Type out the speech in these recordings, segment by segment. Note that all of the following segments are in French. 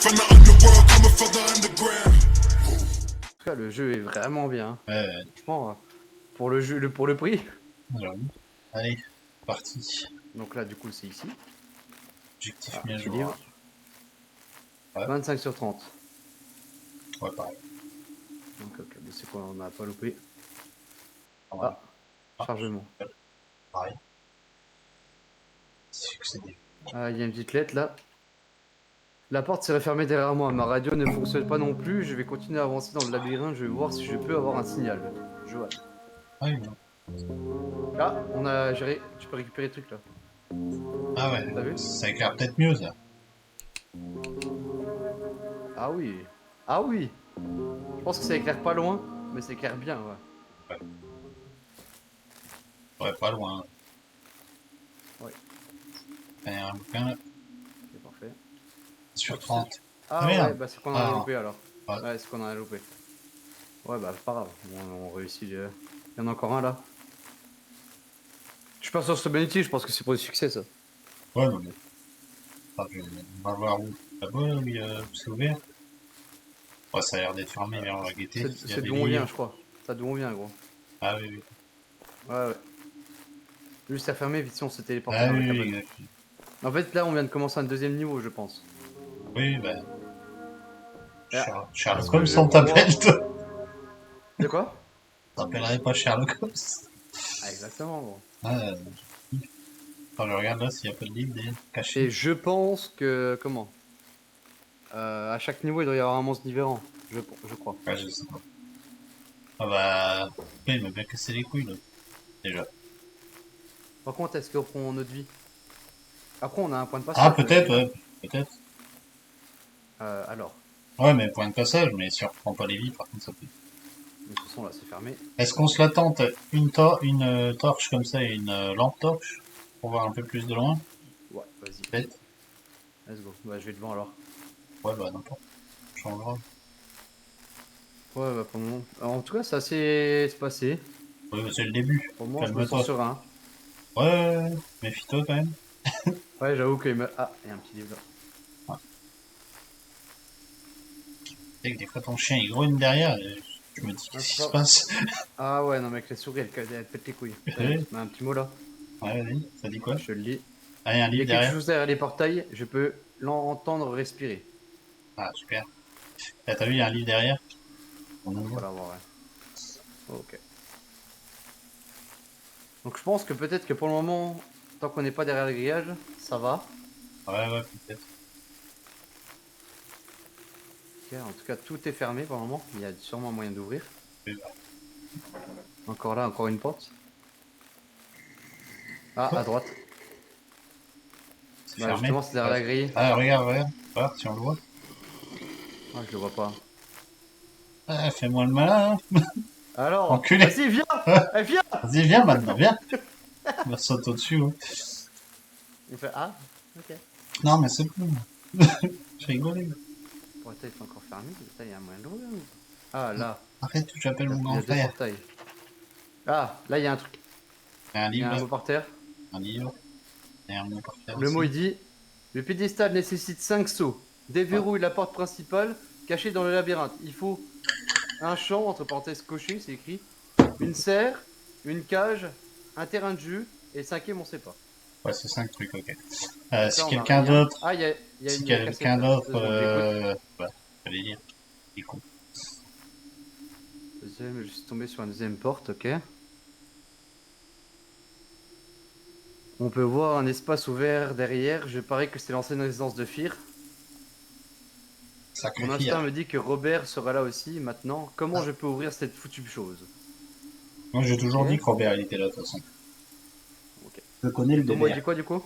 tout cas, le jeu est vraiment bien. Ouais, Franchement, pour le jeu, pour le prix. j'avoue. Allez, parti. Donc là, du coup, c'est ici. Objectif Ah, mis à petit jour. livre. Ouais. 25 sur 30. Ouais, pareil. Donc, ok, mais c'est quoi, on n'a pas loupé. Ouais. Ah, chargement. Pareil. Succédé. Ah, il y a une petite lettre là. La porte s'est refermée derrière moi. Ma radio ne fonctionne pas non plus. Je vais continuer à avancer dans le labyrinthe. Je vais voir si je peux avoir un signal. Johan. Ah, oui, non. Ah, on a géré. Tu peux récupérer le truc là. Ah ouais, T'as vu? ça éclaire peut-être mieux ça. Ah oui. Ah oui. Je pense que ça éclaire pas loin, mais ça éclaire bien, ouais. Ouais, pas loin. Ouais. Il y a un bouquin là, C'est parfait. sur 30. Ah merde. ouais, bah c'est qu'on en a Ah. loupé alors. Ouais. Ouais, c'est qu'on en a loupé. Ouais, bah c'est pas grave. Bon, on réussit. Il y en a encore un là. Je suis pas sur Stability, je pense que c'est pour le succès ça. Ouais, non mais. Enfin, on va voir où. Là-bas, oui, c'est ouvert. Ouais, ça a l'air d'être fermé vers la gaieté. C'est d'où on vient, je crois. C'est d'où on vient, gros. Ah oui, oui. Ouais, ouais. Juste à fermer, vite si on s'est téléporté Ah dans oui, la oui, cabane. exact. En fait, là, on vient de commencer un deuxième niveau, je pense. Oui, bah. Ah, Sherlock est-ce que Holmes, je on t'appelle, crois- toi. De quoi? T'appellerais pas Sherlock Holmes. Ah, exactement, gros. Ah, attends, je regarde là s'il n'y a pas de livre caché. Et je pense que. Comment? À chaque niveau, il doit y avoir un monstre différent. Je crois. Ouais, je sais pas. Ah bah. Ouais, il m'a bien cassé les couilles là. Déjà. Par contre, est-ce qu'on prend notre vie? Après, on a un point de passage. Ah, peut-être, ouais. Peut-être. Alors, Ouais, mais point de passage, mais si on reprend pas les vies, par contre, ça peut. de toute façon, là, c'est fermé. Est-ce qu'on se la tente une torche comme ça et une lampe torche pour voir un peu plus de loin? Ouais, vas-y. Peut-être. Let's go. Bah, je vais devant alors. Ouais, bah n'importe. On changera. Ouais, bah, pour le moment. Alors, en tout cas, c'est assez espacé. Ouais, bah, c'est le début. Pour moi, je me Calme-toi. sens serein. Ouais, méfie-toi quand même. Ouais, j'avoue qu'il me. Ah, il y a un petit livre là. Tu sais que des fois ton chien il grogne derrière, et je me dis qu'est-ce qui se passe? Ah ouais, non, mais avec les souris, elle pète les couilles. Ouais, Mais un petit mot là. vas-y, ça dit quoi? Je le lis. Ah, il y a un Il y a livre quelque derrière. chose derrière les portails, je peux l'entendre respirer. Ah, super. Ah, t'as vu, il y a un livre derrière? On On ouvre. va l'avoir, ouais. Ok. Donc je pense que peut-être que pour le moment, tant qu'on n'est pas derrière le grillage, ça va. Ouais, peut-être. Ok, en tout cas, tout est fermé pour le moment. Il y a sûrement moyen d'ouvrir. Oui, Encore là, encore une porte. Ah, à droite. c'est Bah, fermé. justement, c'est derrière la grille. Ah, regarde, regarde, si on le voit. Ah, je le vois pas. Ah, fais-moi le malin, hein. Alors, Enculé. vas-y, viens. Eh, viens. Vas-y, viens maintenant, viens. On va sauter au-dessus, ouais. Il fait ah, ok. Non, mais c'est bon. Je rigolais. Peut-être encore fermé. Putain, il y a un moyen d'ouvrir. Ah, là. Arrête, j'appelle mon Il y grand a deux frère. portails. Ah, là, il y a un truc. Il y a un Il y a livre, un là. mot par terre. Un livre. Et un mot par terre Le aussi. mot il dit le piédestal nécessite 5 sauts. Déverrouille la porte principale cachée dans le labyrinthe. Il faut un champ, entre parenthèses coché, c'est écrit, une serre, une cage, un terrain de jeu et le cinquième on sait pas. Ouais, c'est 5 trucs, ok. Donc Si là, on a quelqu'un rien. d'autre, Ah, il y a si une quelqu'un cassette là. d'autre, 2 secondes, j'écoute. bah, j'allais dire, il est con. Deuxième, je suis tombé sur une deuxième porte, ok. On peut voir un espace ouvert derrière. Je parie que c'est l'ancienne résidence de Fir. Mon Sacrifié. instinct me dit que Robert sera là aussi. Maintenant, comment je peux ouvrir cette foutue chose? Moi, j'ai toujours Ok. dit que Robert, il était là, de toute façon. Ok. Je connais le Donc moi, il délire. dit quoi du coup?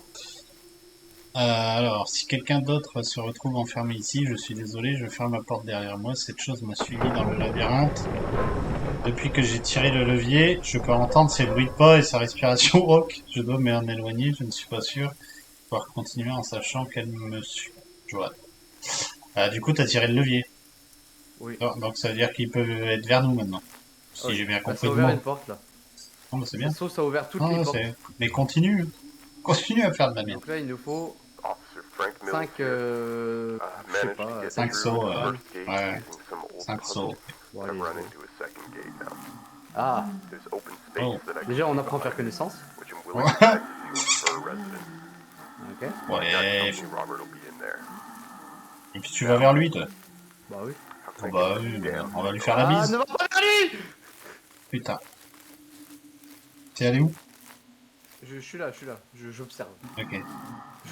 Alors, si quelqu'un d'autre se retrouve enfermé ici, je suis désolé, je ferme la porte derrière moi. Cette chose m'a suivi dans le labyrinthe. Depuis que j'ai tiré le levier, je peux entendre ses bruits de pas et sa respiration rauque. Je dois m'en éloigner, je ne suis pas sûr. Pouvoir continuer en sachant qu'elle me suit. Je vois. Du coup, t'as tiré le levier. Oui. Donc ça veut dire qu'ils peuvent être vers nous maintenant. Si Ok. j'ai bien Bah, compris ça a le ouvert mot. une porte là. Non, bah, c'est Ça bien. se trouve, ça a ouvert toutes Ah, les portes. mais continue. Continue à faire de la merde. Donc là, il nous faut Officer Frank Mills 5 here. sais pas. 5 sauts, Ah, ouais, 5 sauts. bon, allez, go. Ah, Oh. déjà on apprend à faire connaissance. Ouais. Ok. Ouais. Et puis tu vas vers lui, toi. Bah oui. Oh bah oui, on va lui faire la Ah, bise. ne va pas vers lui. Putain. T'es allé où? Je suis là, j'observe. Ok.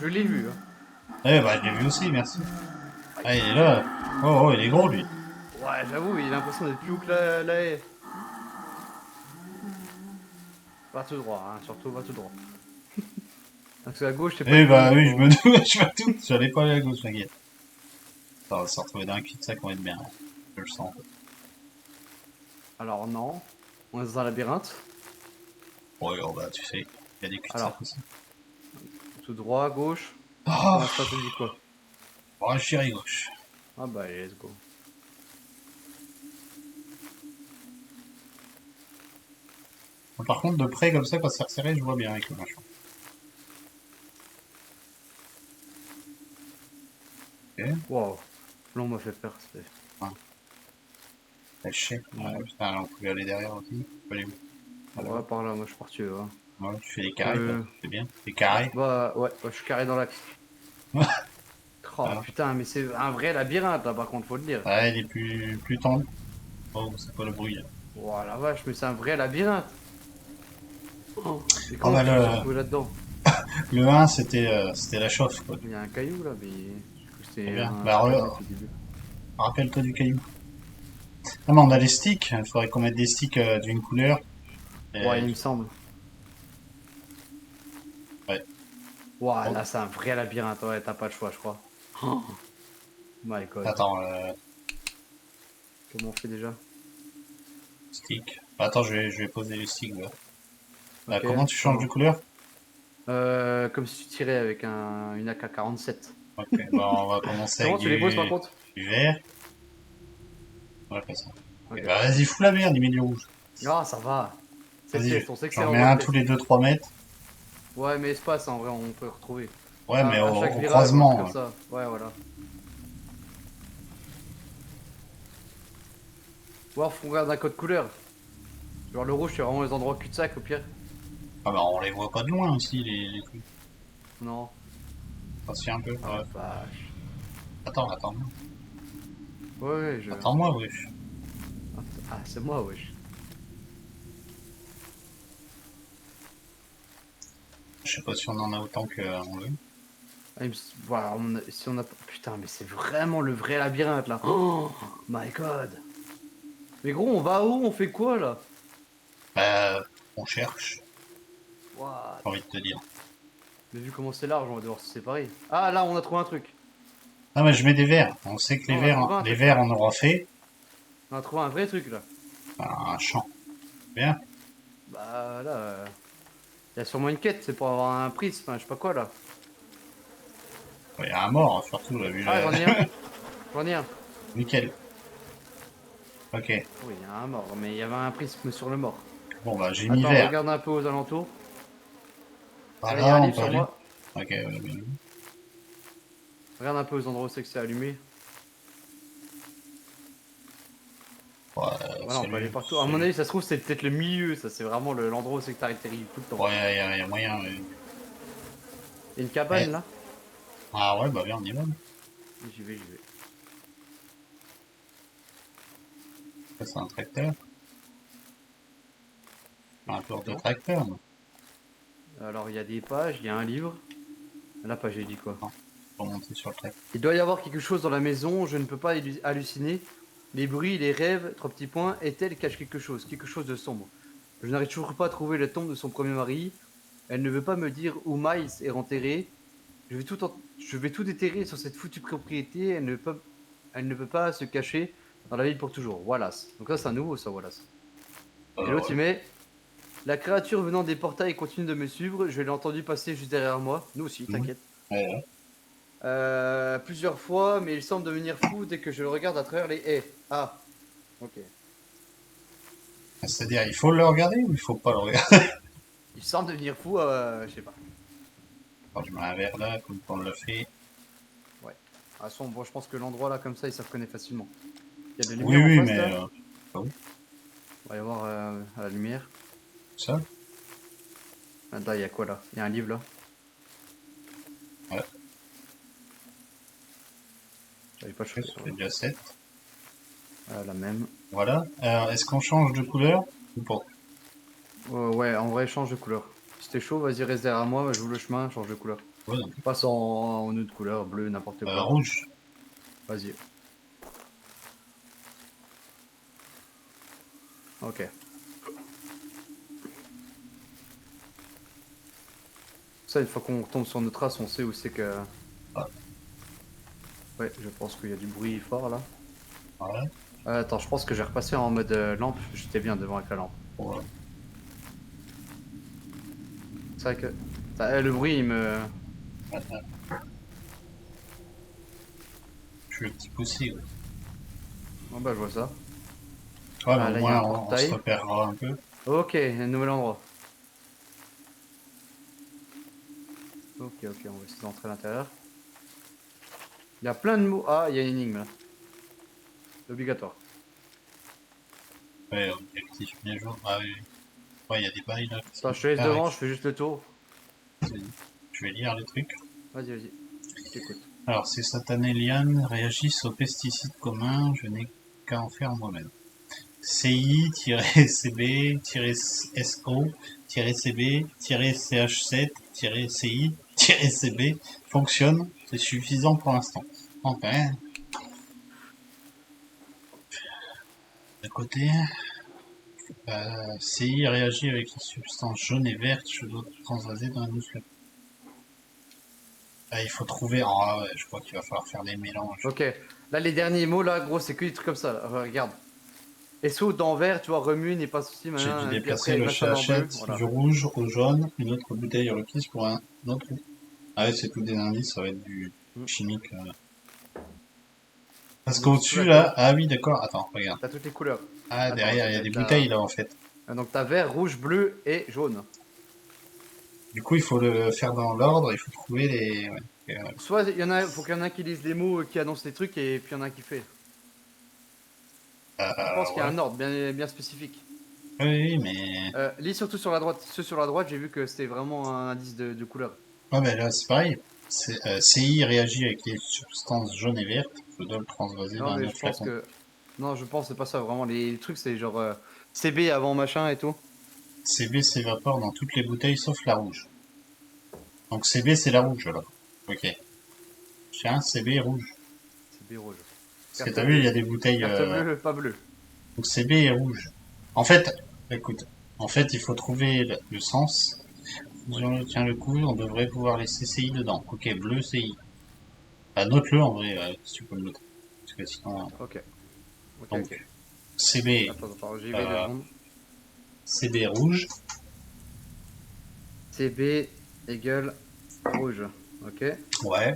Je l'ai vu, hein. Eh bah je l'ai vu aussi, merci. Ah, il est là. Oh, oh, il est gros, lui. Ouais, j'avoue, il a l'impression d'être plus haut que la haie. Va tout droit, hein, surtout va tout droit. Parce que à gauche, c'est pas Eh une bah bonne oui, je info. me doute, je me doute. J'allais pas aller à gauche, t'inquiète. Ça va se retrouver dans un cul-de-sac, on va être bien. Je le sens. Alors non, on est dans un labyrinthe. Ouais, oh bah tu sais, il y a des cul-de-sac Alors, aussi. tout droit, gauche. Oh, Pour l'instant, ça dit quoi? oh je dirais gauche. Ah bah allez, let's go. Par contre, de près comme ça, quand c'est resserré, je vois bien avec le machin. Ok. Wow, là on m'a fait peur. C'était... Lâché. Ouais, putain, là, on pouvait aller derrière aussi. On peut aller où? Voilà. Ouais, par là, moi je suis parti. Ouais. Ouais, tu fais des carrés, toi. C'est bien. Des carrés. Bah ouais, je suis carré dans l'axe. Oh Voilà. putain, mais c'est un vrai labyrinthe là par contre, faut le dire. Ouais, il est plus tendu. Oh, c'est pas le bruit, là. Oh la vache, mais c'est un vrai labyrinthe. Oh, et Oh, comment bah, tu me suis retrouvé là-dedans? le 1, c'était la chauffe, quoi. Il y a un caillou là, mais je crois que Très c'était bien. un Bah, labyrinthe au début. rappelle-toi du caillou. Ah, mais on a les sticks. Il faudrait qu'on mette des sticks d'une couleur. Ouais, il me semble. Ouais. Ouais, là c'est un vrai labyrinthe, ouais, t'as pas le choix, je crois. Oh my god. Attends, Comment on fait déjà? stick. Attends, je vais poser les sticks, là. Ok. Comment tu changes de couleur? Comme si tu tirais avec une AK-47. Ok, bah, on va commencer Comment avec tu les poses par contre? du vert. Voilà, comme ça. Ok. Et bah, vas-y, fous la merde, il met du rouge. Ah, ça va. C'est le Vas-y, test, on sait que c'est j'en en mets mode un test. tous les 2-3 mètres. Ouais, mais espace, en vrai, on peut retrouver. Ouais, mais À chaque au virage, ou un truc croisement. comme ça. Ouais, voilà. Ou alors, faut qu'on regarde un code couleur. Genre, le rouge, c'est vraiment les endroits cul-de-sac, au pire. Ah bah, on les voit pas de loin aussi, les trucs. Non. Ça se fait un peu. Ah, Ouais. vache. Attends. Ouais, je... Attends-moi, wesh. Ah, c'est moi, wesh. Je sais pas si on en a autant qu'on veut. Ah, voilà, si on a... Putain, mais c'est vraiment le vrai labyrinthe, là. Oh my god. Mais gros, on va où? On fait quoi, là? Bah, on cherche, What? j'ai envie de te dire. Mais vu comment c'est large, on va devoir se séparer. Ah, là, on a trouvé un truc. Ah, mais je mets des verres. On sait que Non, on a trouvé un les truc, verres, là. on aura fait. On a trouvé un vrai truc, là. Un champ. Bien. Bah, là... Il y a sûrement une quête, c'est pour avoir un prix, enfin, je sais pas quoi, là. Il y a un mort, surtout, là, vu Ah, la... j'en ai un. J'en ai un. Nickel. Ok. Oui, il y a un mort, mais il y avait un prisme sur le mort. Bon, bah, j'ai mis Attends, vert. regarde un peu aux alentours. Ah, il y a Voilà, un on livre peut sur aller. moi. Ok, bien. Regarde un peu aux endroits où c'est que c'est allumé. Ouais, Voilà, on peut aller partout. À mon avis, ça se trouve, c'est peut-être le milieu, ça, c'est vraiment l'endroit où c'est que t'arrives tout le temps. Ouais, y a moyen. Il y a une cabane, Eh. là. Ah ouais, bah, viens, on y va. J'y vais. Ça, c'est un tracteur. Un tour de tracteur, non? Alors, il y a des pages, il y a un livre. La page, j'ai dit quoi? Pour monter sur le tracteur. Il doit y avoir quelque chose dans la maison, je ne peux pas halluciner. Les bruits, les rêves, 3 petits points, et-elle cache quelque chose de sombre. Je n'arrive toujours pas à trouver la tombe de son premier mari. Elle ne veut pas me dire où Miles est enterré. Je vais tout déterrer sur cette foutue propriété. Elle ne peut pas se cacher dans la ville pour toujours. Wallace. Donc ça, c'est un nouveau, ça, Wallace. Et l'autre, Ouais. il met... La créature venant des portails continue de me suivre. Je l'ai entendu passer juste derrière moi. Nous aussi, t'inquiète. Ouais. Plusieurs fois, mais il semble devenir fou dès que je le regarde à travers les haies. Ah, ok. C'est-à-dire, il faut le regarder ou il faut pas le regarder? Il semble devenir fou, je sais pas. Quand je mets un verre là, comme on l'a fait. Ouais. Ah, bon, je pense que l'endroit là, comme ça, il se reconnaît facilement. Il y a des Oui, lumières en oui, face mais là. oui, On va y voir à la lumière. ça, Ah, là, il y a quoi là? Il y a un livre là. ouais, J'avais pas ça chopé sur fait là. déjà 7. La même. Voilà. Alors, est-ce qu'on change de couleur ou pas? Ouais, en vrai, change de couleur. Si t'es chaud, vas-y, reste derrière moi, j'ouvre le chemin, change de couleur. Ouais, Passe en autre couleur, bleu, n'importe quoi. rouge. Vas-y. Ok. Ça, une fois qu'on retombe sur nos traces, on sait où c'est que. Ah, Ouais, je pense qu'il y a du bruit fort là. ouais, Attends, je pense que j'ai repassé en mode lampe. J'étais bien devant avec la lampe. ouais. C'est vrai que. Le bruit, il me. Je suis le petit poussé, ouais. Oh bah, je vois ça. Ouais, mais Ah, au là, il y a un moins, on se portail. repérera un peu. Ok, un nouvel endroit. Ok, on va essayer d'entrer à l'intérieur. Il y a plein de mots. Ah, il y a une énigme là. C'est obligatoire. Ouais, objectif bien jour. Ah oui. Ouais, il y a des bails là qui Attends, sont je te laisse hyper devant, je fais juste le tour. Je vais lire les trucs. Vas-y, je t'écoute. Alors, ces satanées lianes réagissent aux pesticides communs, je n'ai qu'à en faire moi-même. CI-CB-CB-CH7-CI-CB fonctionne, c'est suffisant pour l'instant. Enfin, de côté, CI réagit avec les substances jaunes et vertes, je dois transvaser dans la muscle. Ah, il faut trouver. Ah, ouais, je crois qu'il va falloir faire des mélanges. Ok, là, les derniers mots là, gros, c'est que des trucs comme ça là. Regarde. SO d'envers, tu vois, remue, n'est pas souci, J'ai dû machin. Et puis déplacer après, le machin en bleu. CH7 Voilà. du rouge au jaune, une autre bouteille requise pour un autre. Ah ouais, c'est tout des indices, ça va être du Hmm. chimique. Parce Donc, si tu qu'au-dessus vois, là, ah oui, d'accord, attends, regarde. t'as toutes les couleurs. Ah, Attends, derrière, il y a des bouteilles là en fait. Donc, t'as vert, rouge, bleu et jaune. Du coup, il faut le faire dans l'ordre, il faut trouver les. Ouais, ok, ouais. Soit il y en a, faut qu'il y en a un qui lise les mots, qui annonce les trucs, et puis il y en a un qui fait. Je pense qu'il y a Ouais. un ordre bien spécifique. Oui, oui, mais. Lis surtout sur la droite. Ceux sur la droite, j'ai vu que c'était vraiment un indice de couleur. Ouais, mais là, c'est pareil. CI réagit avec les substances jaunes et vertes, je dois le transvaser Non, dans un mais je autre pense flacon. que. Non, je pense que c'est pas ça. Vraiment, les trucs, c'est genre CB avant machin et tout. CB s'évapore dans toutes les bouteilles sauf la rouge. Donc CB c'est la rouge là. Ok. Tiens, CB est rouge. CB rouge. Parce que Carte t'as vu, il y a bleue. des bouteilles. Carte bleue, pas bleue. Donc CB est rouge. En fait, écoute, en fait il faut trouver le sens. Si Ouais. on tient le coup, on devrait pouvoir laisser CI dedans. Ok, bleu CI. Bah, note-le en vrai, si tu peux le noter. Parce que sinon. Ok. Ok, Donc ok. CB, Attends, j'y vais deux euh, secondes. CB rouge. CB égale rouge. Ok. Ouais.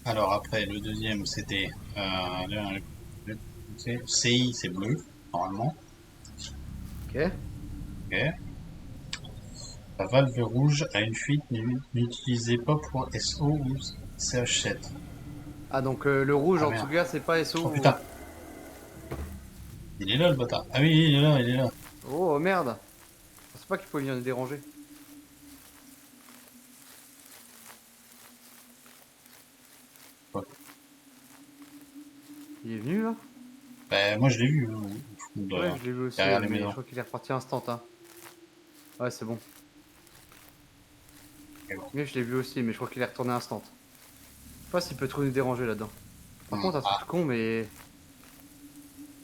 Alors après, le deuxième c'était CI c'est bleu, normalement. Ok. Ok. La valve rouge a une fuite, n'utilisez pas pour SO ou CH7. Ah, donc le rouge Ah en tout merde. cas, c'est pas SO Oh ou. putain. Il est là le bâtard. Ah oui, il est là, il est là. Oh merde. Je pensais pas qu'il pouvait venir déranger. Ouais. Il est venu là? Ben, moi je l'ai vu, au fond Ouais, je l'ai vu aussi, derrière les mais je maisons. crois qu'il est reparti instant. Hein. Ouais, c'est bon. Et bon. Mais je l'ai vu aussi, mais je crois qu'il est retourné instant. Je sais pas s'il peut trop nous déranger là-dedans. Par contre, un truc Ah, con, mais.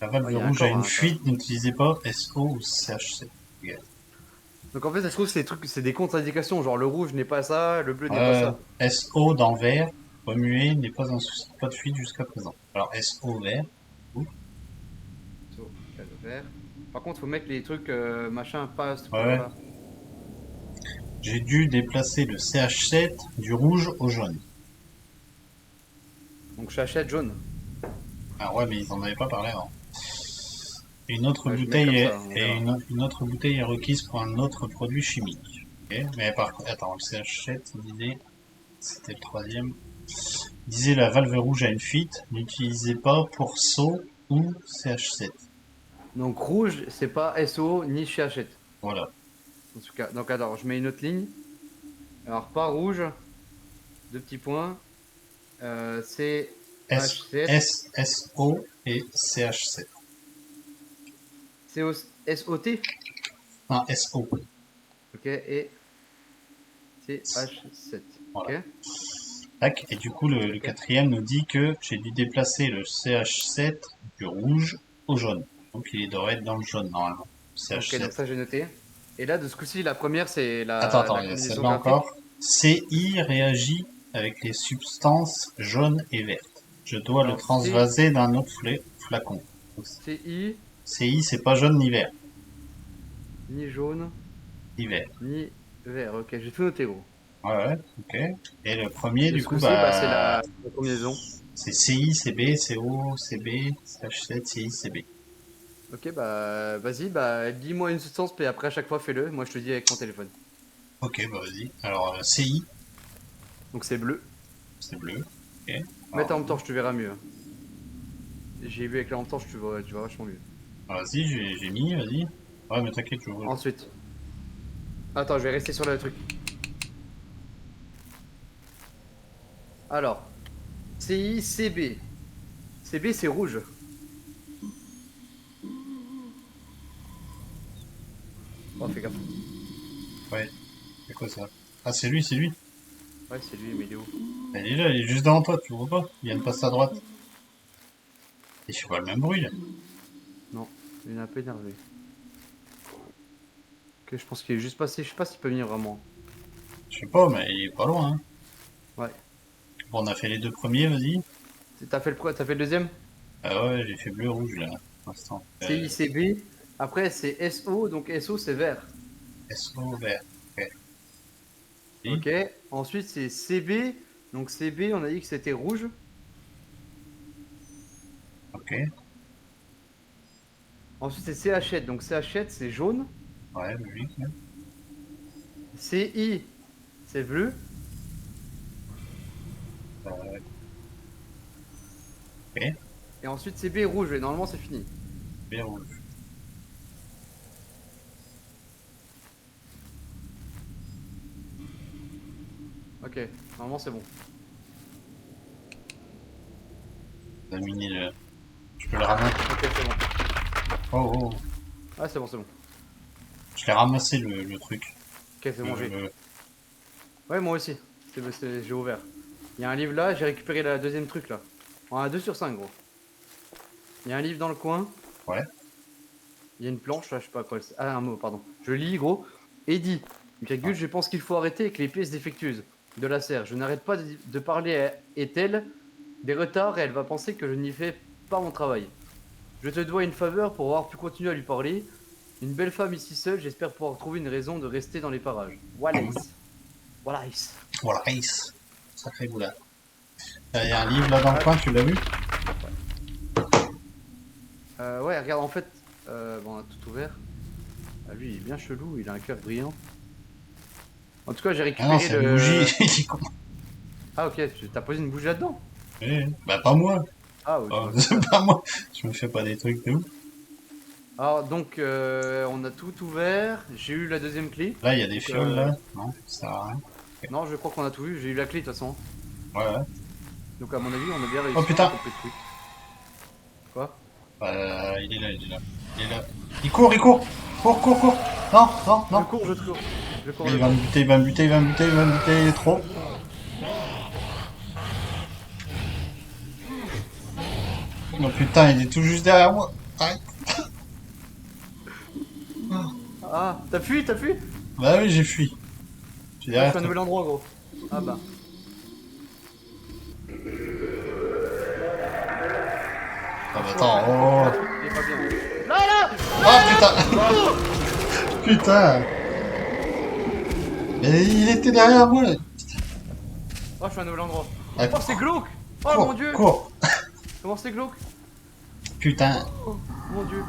la Oh, valve il y a un rouge a corps à une l'intérieur. fuite, n'utilisez pas SO ou CH7. Ok. Donc en fait, ça se trouve, c'est des trucs, c'est des contre-indications. Genre le rouge n'est pas ça, le bleu n'est pas ça. SO dans vert, remuer n'est pas un souci, pas de fuite jusqu'à présent. Alors SO vert, So, le vert. Par contre, faut mettre les trucs machin pas à cette ouais, couleur-là. j'ai dû déplacer le CH7 du rouge au jaune. Donc j'achète jaune. Ah ouais, mais ils en avaient pas parlé avant. Une autre Ouais, je mets bouteille comme est, ça, on et verra. une autre bouteille est requise pour un autre produit chimique. Ok, mais par contre, attends, le CH7, l'idée, c'était le troisième. Disait la valve rouge a une fuite. N'utilisez pas pour saut ou CH7. Donc rouge, c'est pas SO ni chez Hachette. Voilà. En tout cas, donc alors, je mets une autre ligne. Alors, pas rouge, 2 petits points. C'est H7, SO et CH7. SOT. Non, SO. Ok, et c'est H7. Voilà. Ok. Tac. Et du coup, le quatrième nous dit que j'ai dû déplacer le CH7 du rouge au jaune. Donc il devrait être dans le jaune normalement. Ok, donc CH7. ça j'ai noté. Et là, de ce coup-ci, la première, c'est Attends, la il y a combinaison celle-là graphique. encore. CI réagit avec les substances jaunes et vertes. Je dois Alors, le transvaser d'un autre flacon. CI, CI, c'est pas jaune ni vert. ni jaune, Ni vert. ni vert. Ok, j'ai tout noté, gros. Ouais, ok. Et le premier, De du ce coup, coup-ci, bah, c'est la combinaison. c'est CI, CB, CO, CB, CH7, CI, CB. Ok, bah, vas-y, bah, dis-moi une substance, puis après, à chaque fois, fais-le. Moi, je te dis avec mon téléphone. Ok, bah vas-y. Alors, CI, Donc, c'est bleu. c'est bleu. Ok. Mets en Alors, même temps, je te verrai mieux. J'ai vu avec la temps, tu vois vachement mieux. vas-y, j'ai mis, vas-y. Ouais, mais t'inquiète, je vois. Ensuite. Attends, je vais rester sur le truc. Alors. CI, CB. CB, c'est rouge. Oh, fais gaffe. Ouais, c'est quoi ça? Ah, c'est lui, c'est lui. Ouais, c'est lui, mais il est où? Il est là, il est juste devant toi, tu le vois pas? Il y a une passe à droite. Et je fais pas le même bruit là. Non, il est un peu énervé. Ok, je pense qu'il est juste passé. Je sais pas s'il peut venir vraiment. Je sais pas, mais il est pas loin. Hein. Ouais. Bon, on a fait les deux premiers, vas-y. T'as fait le deuxième? Ah ouais, j'ai fait bleu-rouge là, pour l'instant. CI, CB. Après, c'est SO. Donc, SO, c'est vert. SO vert. Ok. Si. Ok. Ensuite, c'est CB. Donc, CB, on a dit que c'était rouge. Ok. Ensuite, c'est CH7. Donc, CH7, c'est jaune. Ouais, logique. Hein. CI, c'est bleu. Ok. Et ensuite, CB, rouge. Et normalement, c'est fini. Vert rouge. Ok. Normalement, c'est bon. Examiner le. Je peux le ramasser. Ok, c'est bon. Oh oh. Ah, c'est bon, c'est bon. Je l'ai ramassé le truc. Ok, c'est bon, j'ai. Le- Ouais, moi aussi. J'ai ouvert. Il y a un livre là, j'ai récupéré la deuxième truc là. On a 2 sur 5, gros. Il y a un livre dans le coin. Ouais. Il y a une planche là, je sais pas quoi. Ah, un mot, pardon. Je lis, gros. Eddie, virgule, je pense qu'il faut arrêter avec les pièces défectueuses de la serre. Je n'arrête pas de parler à Ethel des retards et elle va penser que je n'y fais pas mon travail. Je te dois une faveur pour avoir pu continuer à lui parler. Une belle femme ici seule, j'espère pouvoir trouver une raison de rester dans les parages. Wallace. Wallace. Voilà, Ace. Sacré boulard. Il y a un livre là dans le coin, tu l'as vu? Ouais, regarde, en fait, bon, on a tout ouvert. Ah, lui, il est bien chelou, il a un cœur brillant. En tout cas, j'ai Ah non, récupéré c'est une le. bougie. Il est con. Ah, ok, t'as posé une bougie là-dedans? Oui, bah pas moi. Ah, oui, Oh, tu vois. c'est pas moi. Je me fais pas des trucs de ouf. Alors, donc, on a tout ouvert. J'ai eu la deuxième clé. Là, il y a des fioles là. Non, ça sert à rien. Non, je crois qu'on a tout vu. J'ai eu la clé de toute façon. Ouais, ouais. Donc, à mon avis, on a bien réussi Oh, putain. à couper le truc. Quoi? Il est là, il est là. Il est là. Il court, il court. Cours, cours, cours. Non, non, Je non. cours, je cours. Je cours, Mais je il va me cours. buter, il va me buter, il va me buter, il va me buter, il est trop. Oh putain, il est tout juste derrière moi. Arrête. Ah, t'as fui, t'as fui? Bah oui, j'ai fui. Je suis Ah, je derrière suis à un toi. nouvel endroit, gros. Ah bah. Ah bah attends, oh. Il est pas bien. Là, là! Oh putain. Putain. Mais il était derrière moi là. Oh, je suis à un nouvel endroit. Ah, Oh, c'est glauque! Oh cours, mon dieu! cours. Comment c'est glauque? Putain. Oh mon dieu!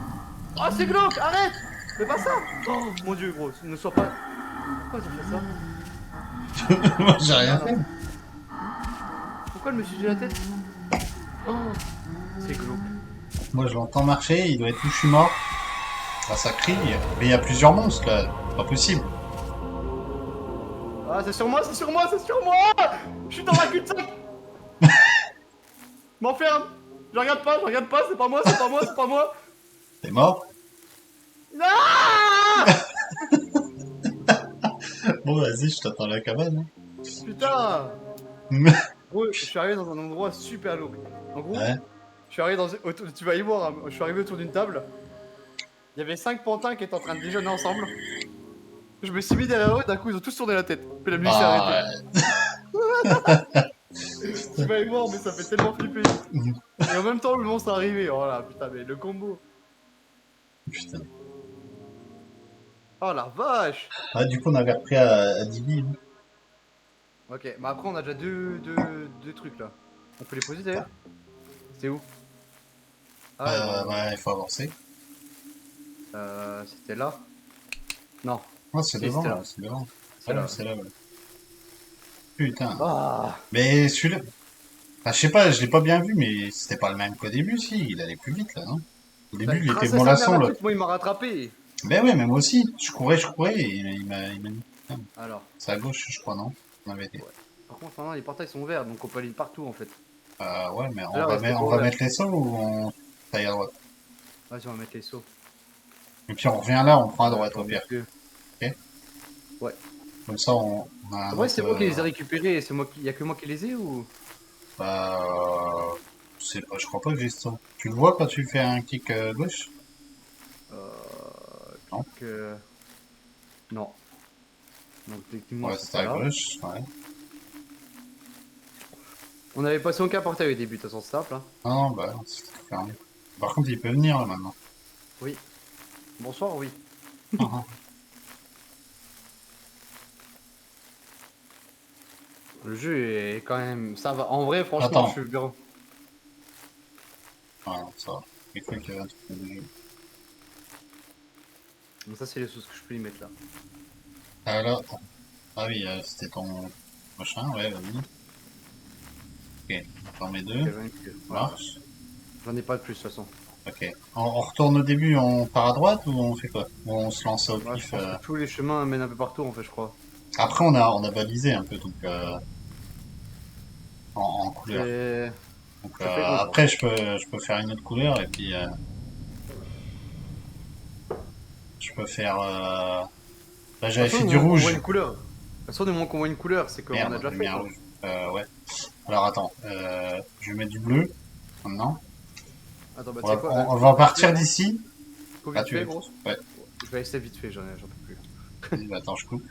Oh, c'est glauque! Arrête! Fais pas ça! Oh mon dieu, gros, ne sois pas. Pourquoi t'as fait ça? Moi j'ai rien fait. Pourquoi principal me suit de la tête. Oh, c'est glauque. Moi, je l'entends marcher, il doit être où je suis mort. Ah, ça crie. Mais il y a plusieurs monstres, là. C'est pas possible. Ah, c'est sur moi, c'est sur moi, c'est sur moi. Je suis dans la cul-de-sac. M'enferme. Je regarde pas, c'est pas moi, c'est pas moi, c'est pas moi. T'es mort? Ah Bon, vas-y, je t'attends à la cabane. Putain. Hein. Gros, je suis arrivé dans un endroit super lourd. En gros, Ouais. je suis arrivé dans... Tu vas y voir, hein, je suis arrivé autour d'une table. Il y avait 5 pantins qui étaient en train de déjeuner ensemble. Je me suis mis derrière eux, d'un coup ils ont tous tourné la tête. Puis la musique s'est Ah, arrêtée. Tu vas y voir, mais ça fait tellement flipper. Et en même temps, le monstre est arrivé. Oh là, putain, mais le combo. putain. Oh la vache. Ah, du coup, on avait repris à 10 vies. Hein. Ok, bah après on a déjà deux trucs là. On peut les poser d'ailleurs. C'est où? Ah, Ouais, il faut avancer. c'était là. Non, Ah, c'est Si, devant, c'était là. là, c'est devant. c'est là. C'est là, ouais. Putain. Ah, Mais celui-là... Ah, je sais pas, je l'ai pas bien vu, mais c'était pas le même qu'au début, si. Il allait plus vite, là, non? Au début, il était grâce à bon sa laçon, mère, la là. pute, moi il m'a rattrapé. Ben ouais, mais moi aussi. Je courais, et il m'a mis. Putain, Alors, c'est à gauche, je crois, non? On avait été. ouais. Par contre maintenant les portails sont verts, donc on peut aller partout en fait. Ouais, mais Là, restez pas on va ouvert. mettre les sauts ou on taille à droite? Vas-y, on va mettre les sauts. Et puis on revient là, on prend à droite au pire. Ok. Ouais. Comme ça, on a un Ouais, autre, c'est moi qui les ai récupérés, c'est moi qui... y a que moi qui les ai ou... c'est pas, je crois pas que j'ai ça. Tu le vois quand tu fais un kick gauche? Non. que... Non. Donc techniquement Ouais, c'est c'était pas à là. gauche, ouais. On avait passé aucun portail au début, de toute façon c'est simple. Hein. Ah non, bah, c'est fermé. Par contre, il peut venir là maintenant. Oui. Bonsoir, oui. Ah, Le jeu est quand même... Ça va. En vrai, franchement, Attends. je suis bien. ouais, non, ça va. Il faut qu'il y ait un truc de jeu. Donc ça c'est les choses que je peux y mettre là. Ah là, ah oui, c'était ton machin, ouais, vas-y. Ok, j'en mets deux. Voilà. Marche. J'en ai pas de plus de toute façon. Ok. On retourne au début, on part à droite ou on fait quoi? Ou on se lance au Moi je pif pense que tous les chemins mènent un peu partout en fait, je crois. Après, on a balisé un peu, donc en couleur. Et... Donc, Ça fait longtemps. après, je peux faire une autre couleur et puis je peux faire. Là, j'avais fait du On voit rouge. une couleur. De toute façon, du moment qu'on voit une couleur, c'est qu'on a Merde, déjà fait. lumière Quoi. rouge. Ouais. Alors attends, je vais mettre du bleu maintenant. Attends, bah tu sais quoi On va partir d'ici. Faut Ah, vite tu fait, veux? gros. Ouais. Je vais essayer vite fait, j'en peux plus. Attends, je coupe.